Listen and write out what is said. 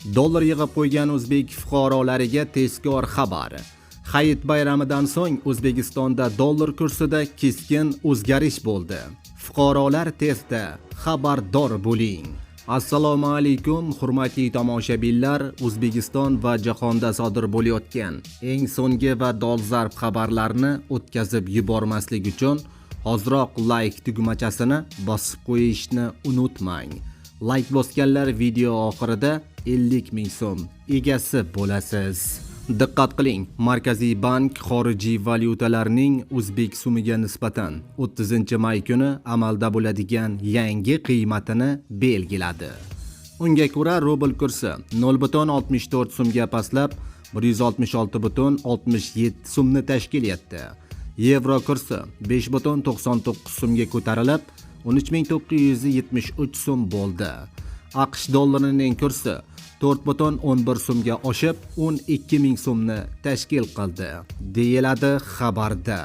Dollar yig'ib qo'ygan o'zbek fuqarolariga tezkor xabar. Hayit bayramidan so'ng O'zbekistonda dollar kursida keskin o'zgarish bo'ldi. Fuqarolar tezda xabardor bo'ling. Assalomu alaykum, hurmatli tomoshabinlar. O'zbekiston va jahonda sodir bo'layotgan eng so'nggi va dolzarb xabarlarni o'tkazib yubormaslik uchun hoziroq like tugmachasini bosib qo'yishni unutmang. Like bosganlar video oxirida 50 ming so'm egasi bo'lasiz. Diqqat qiling, Markaziy bank xorijiy valyutalarning o'zbek so'miga nisbatan 30-may kuni amalda bo'ladigan yangi qiymatini belgiladi. Unga ko'ra rubl kursi 0.64 so'mga pastlab 166.67 so'mni tashkil etdi. Yevro kursi 5.99 so'mga ko'tarilib 13.973 so'm bo'ldi. AQSh dollarining kursi 4.11 so'mga oshib 12 ming so'mni tashkil qildi, deyiladi xabarda.